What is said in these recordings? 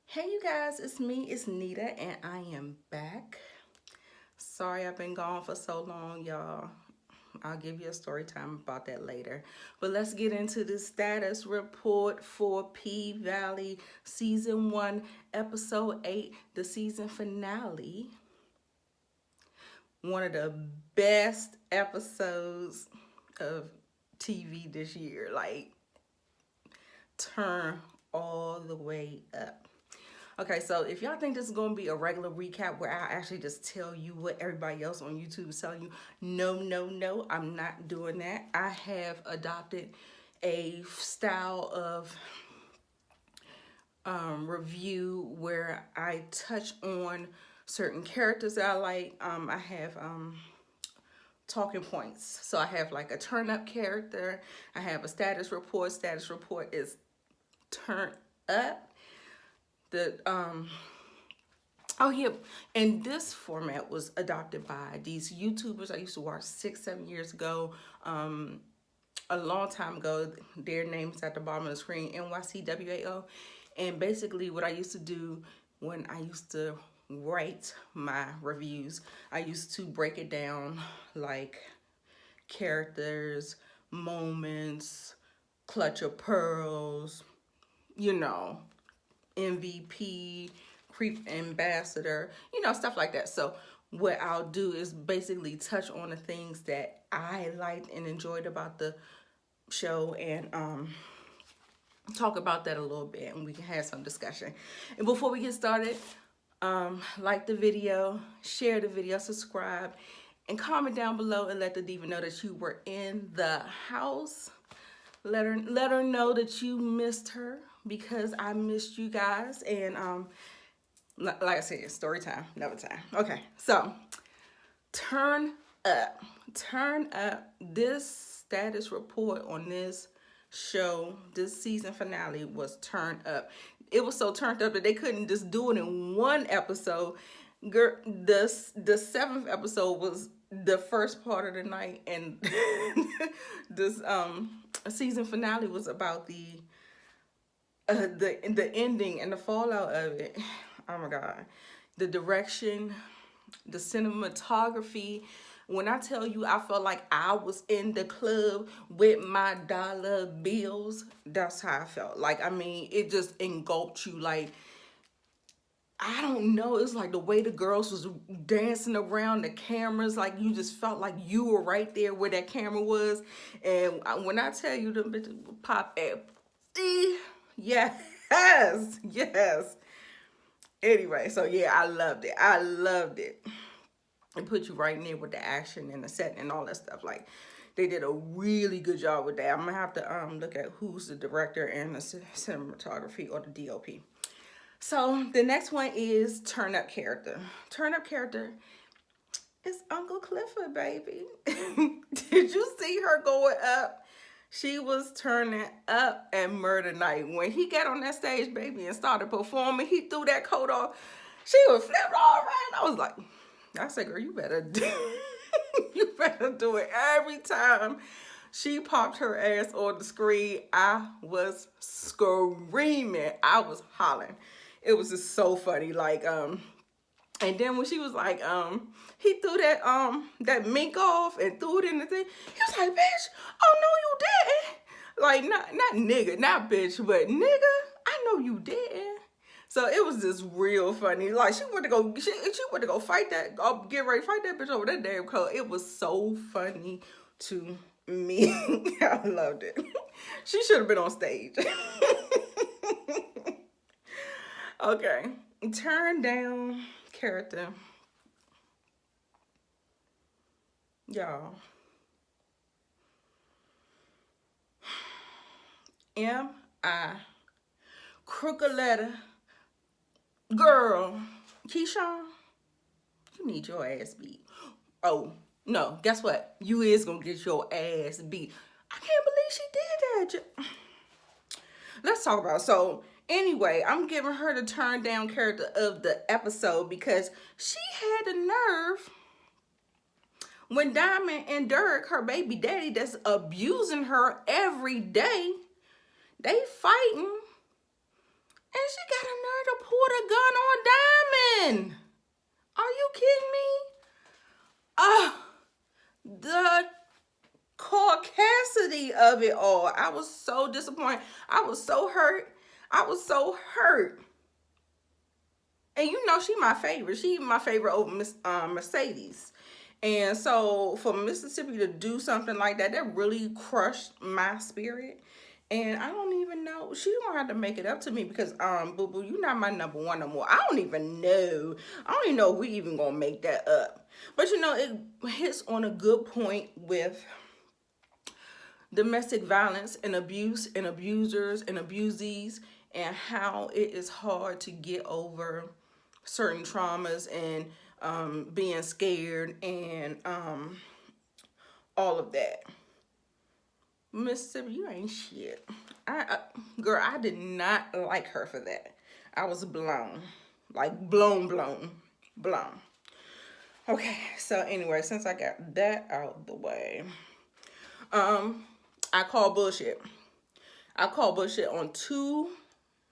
Hey you guys, it's me, it's Nita, and I am back. Sorry I've been gone for so long, y'all. I'll give you a story time about that later. But let's get into the status report for P Valley Season 1, Episode 8, the season finale. One of the best episodes of TV this year. Like, turn all the way up. Okay, so if y'all think this is gonna be a regular recap where I actually just tell you what everybody else on YouTube is telling you, no, I'm not doing that. I have adopted a style of review where I touch on certain characters that I like. I have talking points. So I have like a turn up character. I have a status report. Status report is turn up. The Oh yeah, and this format was adopted by these YouTubers I used to watch 6, 7 years ago. A long time ago. Their names at the bottom of the screen, NYCWAO. And basically what I used to do when I used to write my reviews, I used to break it down like characters, moments, clutch of pearls, you know, MVP, creep ambassador, stuff like that. So what I'll do is basically touch on the things that I liked and enjoyed about the show and talk about that a little bit, and we can have some discussion. And before we get started, like the video, share the video, subscribe, and comment down below and let the diva know that you were in the house. Let her know that you missed her because I missed you guys. And like I said, story time, another time. Okay, so turn up. Turn up. This status report on this show, this season finale was turned up. It was so turned up that they couldn't just do it in one episode. Girl, the seventh episode was the first part of the night, and this season finale was about the ending and the fallout of it. Oh my god, the direction, the cinematography. When I tell you I felt like I was in the club with my dollar bills, that's how I felt. Like, I mean, it just engulfed you. Like, I don't know. It's like the way the girls was dancing around the cameras. Like, you just felt like you were right there where that camera was. And when I tell you, the bitches would pop at, yes, yes. Anyway, so yeah, I loved it. I loved it. It put you right in there with the action and the setting and all that stuff. Like, they did a really good job with that. I'm gonna have to look at who's the director and the cinematography or the DOP. So the next one is turn up character. Turn up character is Uncle Clifford, baby. Did you see her going up? She was turning up at Murder Night. When he got on that stage, baby, and started performing, he threw that coat off. She was flipped all around. I was like, I said, girl, you better do you better do it every time she popped her ass on the screen. I was screaming. I was hollering. It was just so funny. Like, and then when she was like, he threw that mink off and threw it in the thing. He was like, bitch, oh no, you didn't. Like, not nigga, not bitch, but nigga, I know you didn't. So it was just real funny. Like, she went to go fight that, get ready to fight that bitch over that damn coat. It was so funny to me. I loved it. She should have been on stage. Okay, turn down character. Y'all. M.I. Crooked letter. Girl. Keyshawn, you need your ass beat. Oh, no, guess what? You is gonna get your ass beat. I can't believe she did that. Let's talk about it. So anyway, I'm giving her the turn down character of the episode because she had the nerve when Diamond and Derek, her baby daddy that's abusing her every day, they fighting, and she got a nerve to pull the gun on Diamond. Are you kidding me? The caucasity of it all. I was so disappointed. I was so hurt. I was so hurt. And you know she my favorite. She my favorite over Mercedes. And so for Mississippi to do something like that, that really crushed my spirit. And I don't even know. She's gonna have to make it up to me because Boo Boo, you're not my number one no more. I don't even know. I don't even know if we even gonna make that up. But you know, it hits on a good point with domestic violence and abuse and abusers and abusees, and how it is hard to get over certain traumas and being scared and all of that. Mississippi, you ain't shit. Girl, I did not like her for that. I was blown. Like blown. Okay, so anyway, since I got that out of the way, I call bullshit. I call bullshit on two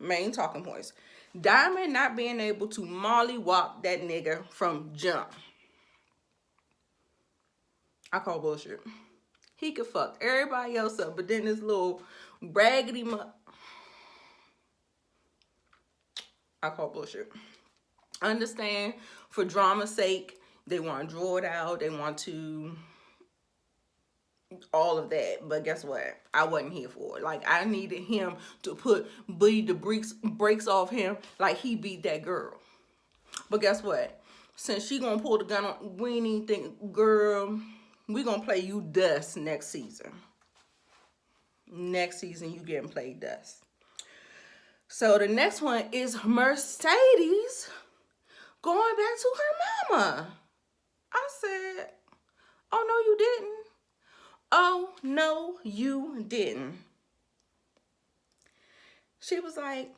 main talking points. Diamond not being able to mollywop that nigga from jump. I call bullshit. He could fuck everybody else up, but then this little raggedy I call bullshit. Understand, for drama's sake, they want to draw it out. They want to all of that. But guess what? I wasn't here for it. Like, I needed him to beat the brakes off him like he beat that girl. But guess what? Since she gonna pull the gun on, we ain't even think, girl, we gonna play you dust next season. Next season, you getting played dust. So the next one is Mercedes going back to her mama. I said, oh, no, you didn't. Oh, no, you didn't. She was like,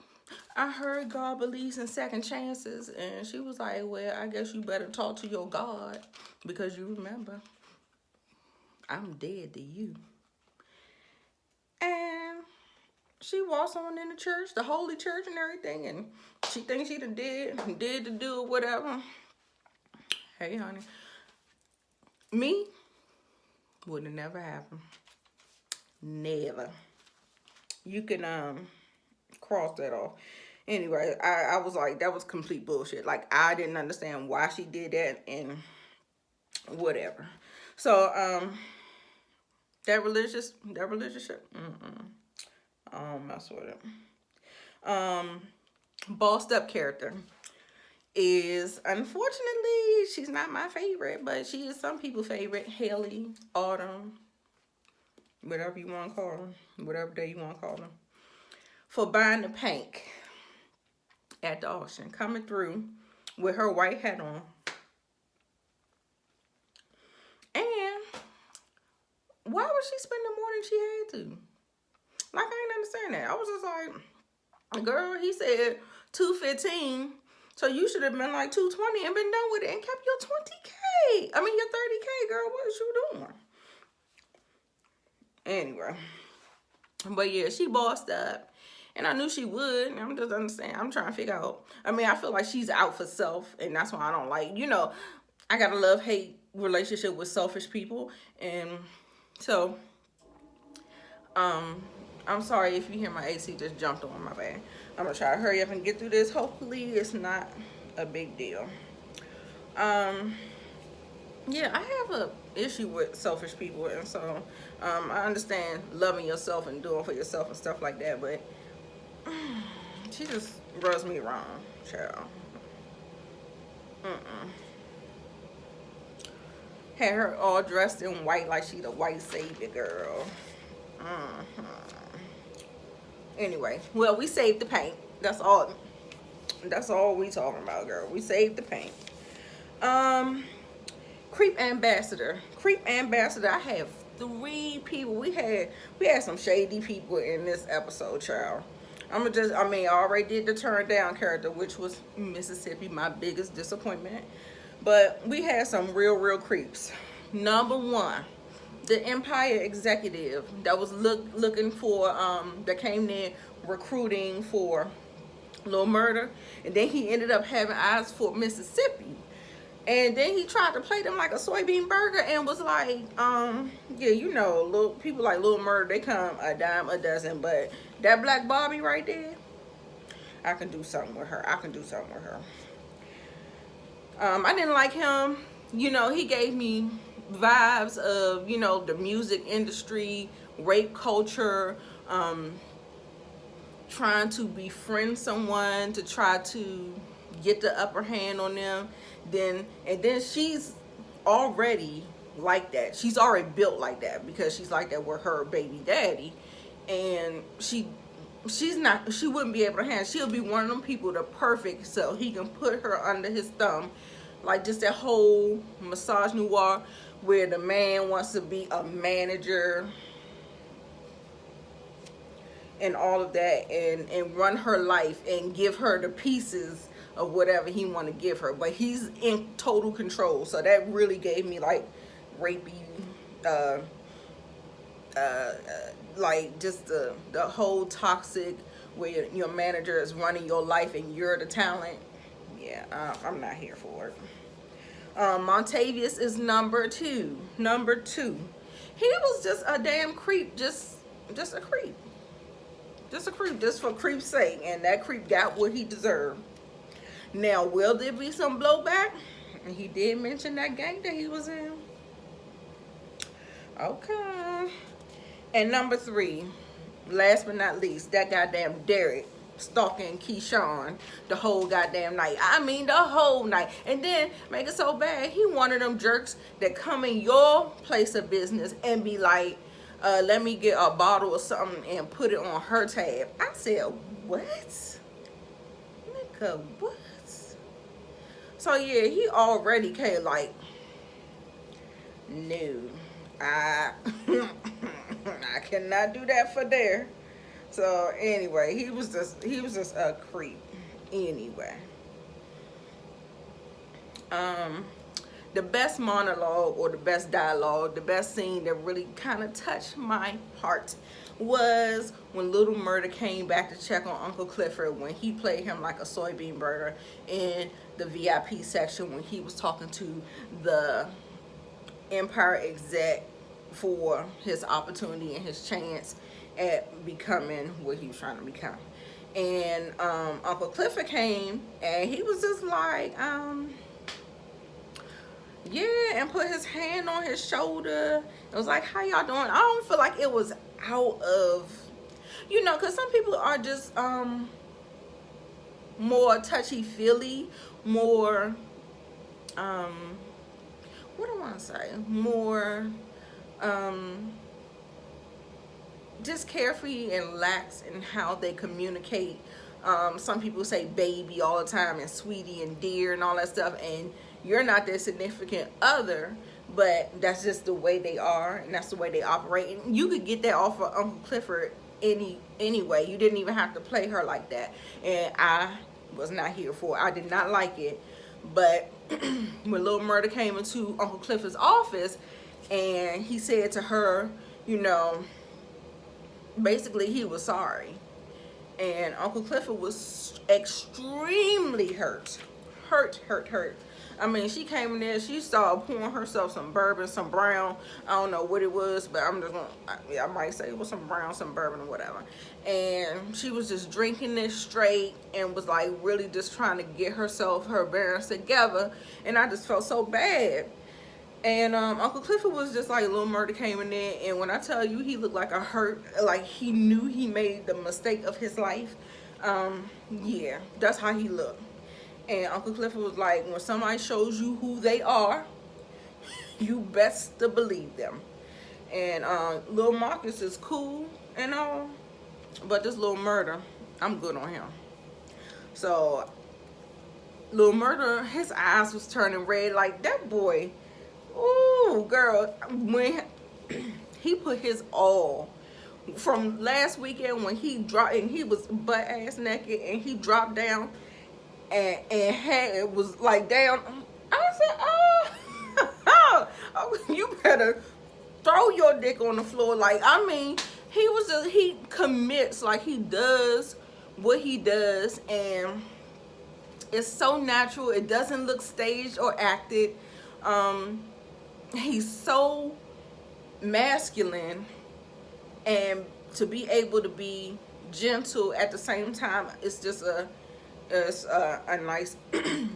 I heard God believes in second chances. And she was like, well, I guess you better talk to your God, because you remember, I'm dead to you. And she walks on in the church, the holy church and everything, and she thinks she did to do it, whatever. Hey, honey. Me, would have never happened. Never. You can cross that off. Anyway, I was like, that was complete bullshit. Like, I didn't understand why she did that and whatever. So, that relationship, I don't mess with it. Bossed up character is, unfortunately, she's not my favorite, but she is some people's favorite. Haley, Autumn, whatever you want to call them, whatever day you want to call them, for buying the paint at the auction, coming through with her white hat on. And why would she spend more than she had to? Like, I didn't understand that. I was just like, girl, he said $215, so you should have been like $220 and been done with it and kept your $20K. I mean, your $30K, girl. What is you doing? Anyway, but yeah, she bossed up, and I knew she would. And I'm just understanding. I'm trying to figure out. I mean, I feel like she's out for self, and that's why I don't like. You know, I got a love-hate relationship with selfish people, and so, I'm sorry if you hear my AC just jumped on my bed. I'm gonna try to hurry up and get through this. Hopefully it's not a big deal. Yeah, I have a issue with selfish people, and so I understand loving yourself and doing for yourself and stuff like that, but she just rubs me wrong, child. Had her all dressed in white like she the white savior girl. Anyway, well, we saved the paint. That's all we talking about, girl. We saved the paint. Creep ambassador. I have 3 people. We had some shady people in this episode, child. I already did the turn down character, which was Mississippi, my biggest disappointment. But we had some real creeps. Number 1, the Empire executive that was looking for, that came in recruiting for Little Murder. And then he ended up having Eyes for Mississippi. And then he tried to play them like a soybean burger and was like, yeah, you know, little people like Little Murder, they come a dime a dozen. But that Black Barbie right there, I can do something with her. I can do something with her. I didn't like him. You know, he gave me vibes of, you know, the music industry, rape culture, trying to befriend someone to try to get the upper hand on them. And then she's already like that. She's already built like that because she's like that with her baby daddy. And she wouldn't be able to handle. She'll be one of them people the perfect so he can put her under his thumb. Like just that whole massage noir where the man wants to be a manager and all of that, and run her life and give her the pieces of whatever he want to give her, but he's in total control. So that really gave me like rapey, like just the whole toxic where your manager is running your life and you're the talent. Yeah, I'm not here for it. Montavious is number two. He was just a damn creep, just a creep. Just a creep, just for creep's sake. And that creep got what he deserved. Now, will there be some blowback? And he did mention that gang that he was in. Okay. And number 3, last but not least, that goddamn Derek stalking Keyshawn the whole goddamn night. I mean, the whole night. And then make it so bad, he one of them jerks that come in your place of business and be like, let me get a bottle or something and put it on her tab. I said, what? Nigga, what? So yeah, he already came like, no, I cannot do that for there. So anyway, he was just a creep. Anyway, the best monologue or the best dialogue, the best scene that really kind of touched my heart was when Little Murder came back to check on Uncle Clifford when he played him like a soybean burger in the VIP section when he was talking to the Empire exec for his opportunity and his chance at becoming what he was trying to become. And Uncle Clifford came and he was just like, yeah, and put his hand on his shoulder. It was like, how y'all doing? I don't feel like it was out of, you know, because some people are just more touchy-feely, more, what do I want to say? More, just carefree and lax in how they communicate. Some people say baby all the time and sweetie and dear and all that stuff, and you're not their significant other, but that's just the way they are and that's the way they operate. And you could get that off of Uncle Clifford anyway. You didn't even have to play her like that, and I was not here for it. I did not like it. But when Little Murder came into Uncle Clifford's office and he said to her, you know, basically he was sorry, and Uncle Clifford was extremely hurt. I mean, she came in there, she started pouring herself some bourbon, some brown, I don't know what it was, but I'm just gonna, I might say it was some brown, some bourbon or whatever. And she was just drinking this straight and was like really just trying to get herself, her bearings together. And I just felt so bad. And Uncle Clifford was just like, Little Murder came in there, and when I tell you he looked like a hurt, like he knew he made the mistake of his life. Yeah, that's how he looked. And Uncle Clifford was like, when somebody shows you who they are, you best to believe them. And Lil Marcus is cool and all, but this Little Murder, I'm good on him. So Little Murder, his eyes was turning red like that boy. Ooh, girl, when he put his all from last weekend when he dropped and he was butt ass naked and he dropped down and it was like down. I said, oh, you better throw your dick on the floor. Like, I mean, he commits like he does what he does, and it's so natural. It doesn't look staged or acted. Um, he's so masculine, and to be able to be gentle at the same time, it's just a nice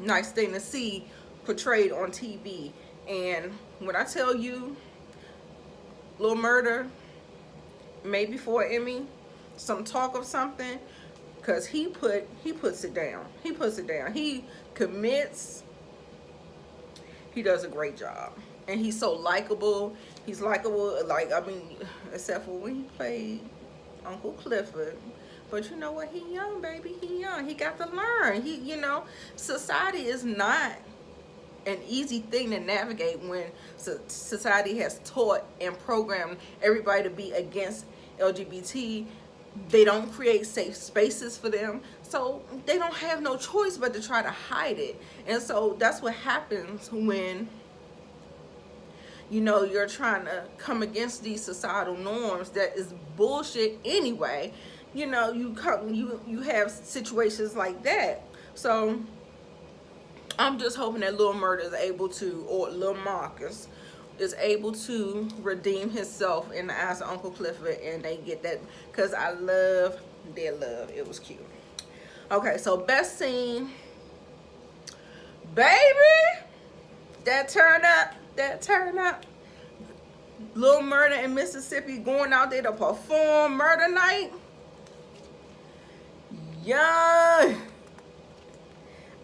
nice thing to see portrayed on TV. And when I tell you, Lil Murda, maybe for an Emmy, some talk of something, because he puts it down. He puts it down. He commits. He does a great job, and he's so likable. He's likable, like, I mean, except for when he played Uncle Clifford. But you know what? He young, baby. He young. He got to learn. Society is not an easy thing to navigate when society has taught and programmed everybody to be against LGBT. They don't create safe spaces for them, so they don't have no choice but to try to hide it. And so that's what happens when you're trying to come against these societal norms that is bullshit anyway. You have situations like that. So I'm just hoping that Lil Murda is able to, or Lil Marcus is able to redeem himself in the eyes of Uncle Clifford, and they get that, because I love their love. It was cute. Okay, so best scene, baby, that turn up. Lil Murda in Mississippi going out there to perform Murder Night. Yeah,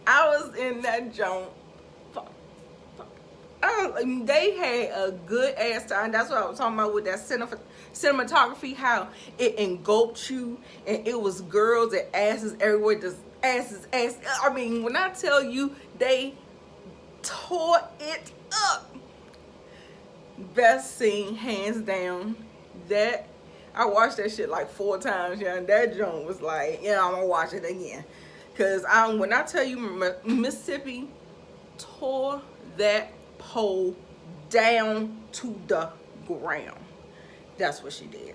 I was in that joint. They had a good ass time. That's what I was talking about with that cinematography, how it engulfed you, and it was girls and asses everywhere, just asses. I mean, when I tell you, they tore it up. Best scene, hands down. That I watched that shit like 4 times, yeah, and that joint was like, yeah, I'm gonna watch it again. Cause when I tell you, Mississippi tore that pole down to the ground. That's what she did.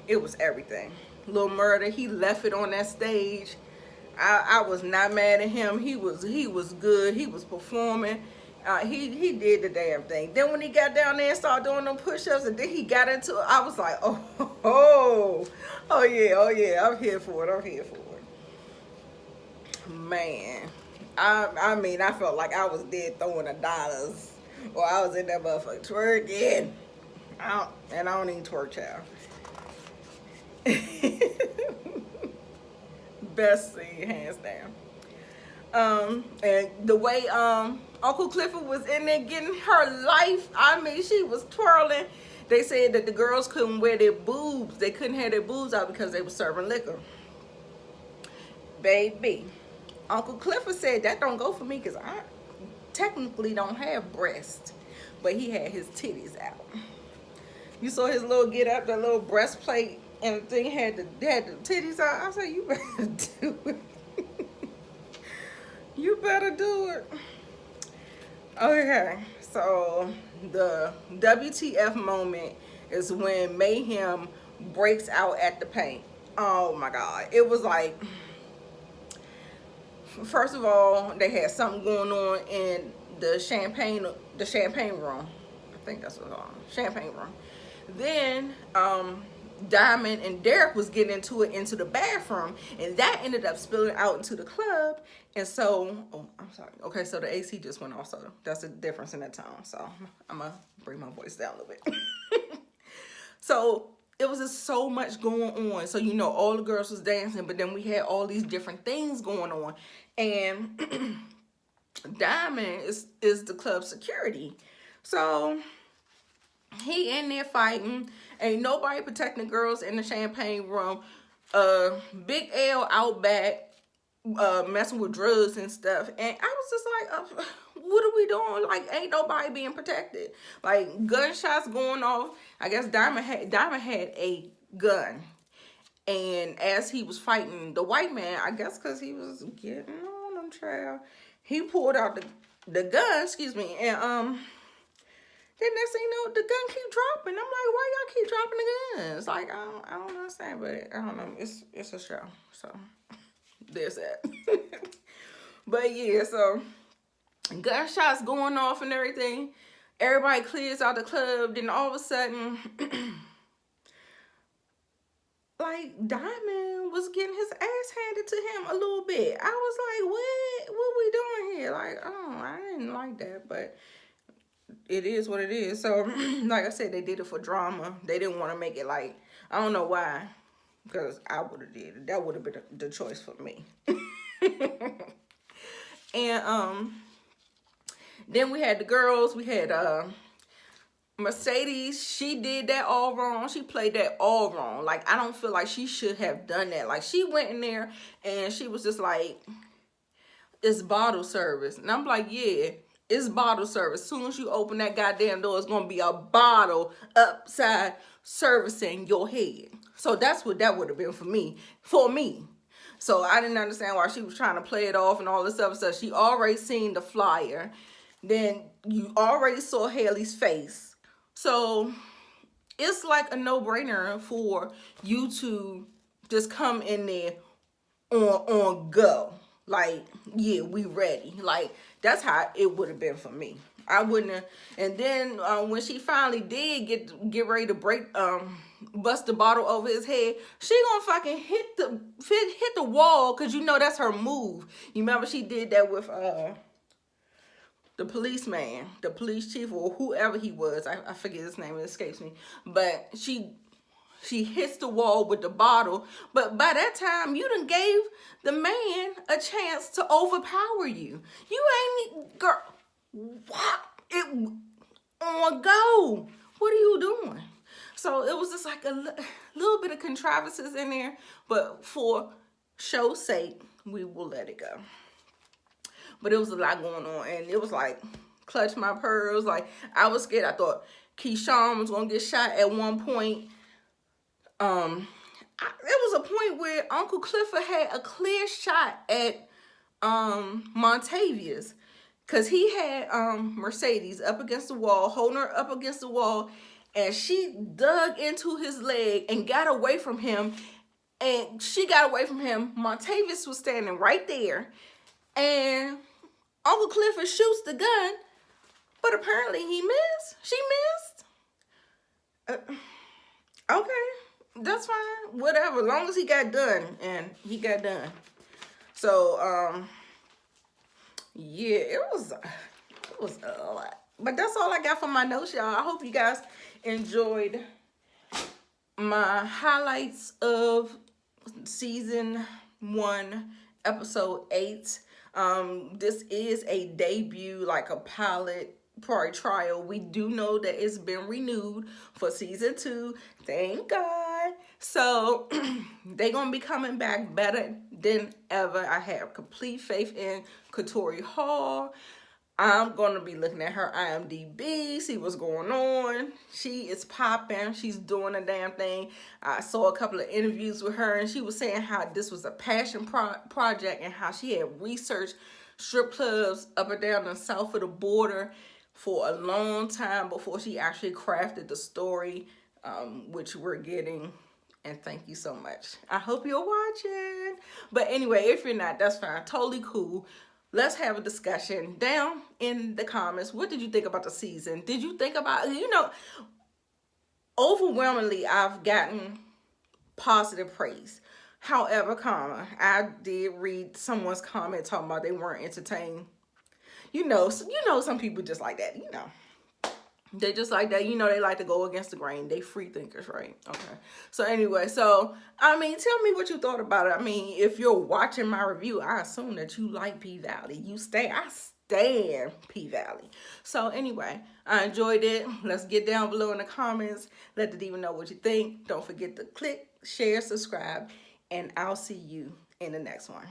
It was everything. Lil Murda, he left it on that stage. I was not mad at him. He was good. He was performing. He did the damn thing. Then when he got down there and started doing them push-ups, and then he got into it, I was like, oh yeah, I'm here for it. Man, I mean, I felt like I was dead throwing the dollars, or I was in that motherfucker twerking. I don't even twerk, child. Best scene, hands down. And the way Uncle Clifford was in there getting her life, I mean, she was twirling. They said that the girls couldn't wear their boobs. They couldn't have their boobs out because they were serving liquor. Baby, Uncle Clifford said that don't go for me because I technically don't have breasts, but he had his titties out. You saw his little get up, the little breastplate, and the thing had the titties out. I said, you better do it. You better do it. Okay, so the WTF moment is when Mayhem breaks out at the paint. Oh my God, it was like, first of all, they had something going on in the champagne room. I think that's what it's called, champagne room. Then Diamond and Derek was getting into the bathroom, and that ended up spilling out into the club. And so, oh, I'm sorry. Okay, so the AC just went off, so that's the difference in that tone. So I'm gonna bring my voice down a little bit. So it was just so much going on. So all the girls was dancing, but then we had all these different things going on, and Diamond is the club security, so he in there fighting. Ain't nobody protecting the girls in the champagne room. Big L out back, messing with drugs and stuff. And I was just like, what are we doing? Like, ain't nobody being protected. Like, gunshots going off. I guess Diamond had a gun. And as he was fighting the white man, I guess because he was getting on him, child, he pulled out the gun, and Then next thing you know, the gun keep dropping. I'm like, why y'all keep dropping the guns? Like, I don't understand, but I don't know. It's a show, so there's that. But yeah, so gunshots going off and everything. Everybody clears out the club. Then all of a sudden, like Diamond was getting his ass handed to him a little bit. I was like, what we doing here? Like, oh, I didn't like that, but it is what it is. So, like I said, they did it for drama. They didn't want to make it like, I don't know why, because I would have did it. That would have been the choice for me. And then we had the girls. We had Mercedes. She did that all wrong. She played that all wrong. Like, I don't feel like she should have done that. Like, she went in there and she was just like, it's bottle service. And I'm like, yeah, it's bottle service. As soon as you open that goddamn door, it's gonna be a bottle upside servicing your head. So that's what that would have been for me. So I didn't understand why she was trying to play it off and all this stuff. So she already seen the flyer. Then you already saw Haley's face. So it's like a no-brainer for you to just come in there on go. Like, yeah, we ready. Like, that's how it would have been for me. I wouldn't have. And then when she finally did get ready to bust the bottle over his head, she gonna fucking hit the wall, because you know that's her move. You remember she did that with the policeman, the police chief, or whoever he was. I forget his name, it escapes me. But she hits the wall with the bottle. But by that time, you done gave the man a chance to overpower you. You ain't, girl, what? It on go. What are you doing? So it was just like a little bit of contrivances in there. But for show's sake, we will let it go. But it was a lot going on. And it was like, clutch my pearls. Like, I was scared. I thought Keyshawn was going to get shot at one point. There was a point where Uncle Clifford had a clear shot at Montavious, because he had Mercedes up against the wall, holding her up against the wall, and she dug into his leg and got away from him. And she got away from him. Montavious was standing right there, and Uncle Clifford shoots the gun, but apparently he missed. She missed. Okay. That's fine. Whatever. As long as he got done. And he got done. So, yeah, it was a lot. But that's all I got for my notes, y'all. I hope you guys enjoyed my highlights of season 1, episode 8. This is a debut, like a pilot trial. We do know that it's been renewed for season 2. Thank God. So they're gonna be coming back better than ever. I have complete faith in Katori Hall. I'm gonna be looking at her IMDb, see what's going on. She is popping. She's doing a damn thing. I saw a couple of interviews with her, and she was saying how this was a passion project, and how she had researched strip clubs up and down the south of the border for a long time before she actually crafted the story, which we're getting. And thank you so much. I hope you're watching. But anyway, if you're not, that's fine. Totally cool. Let's have a discussion down in the comments. What did you think about the season? Did you think about, overwhelmingly, I've gotten positive praise. However, I did read someone's comment talking about they weren't entertained. Some people just like that, They just like that, they like to go against the grain. They free thinkers, right? Okay. So anyway, tell me what you thought about it. If you're watching my review, I assume that you like P-Valley. I stand P-Valley. So anyway, I enjoyed it. Let's get down below in the comments. Let the diva know what you think. Don't forget to click, share, subscribe, and I'll see you in the next one.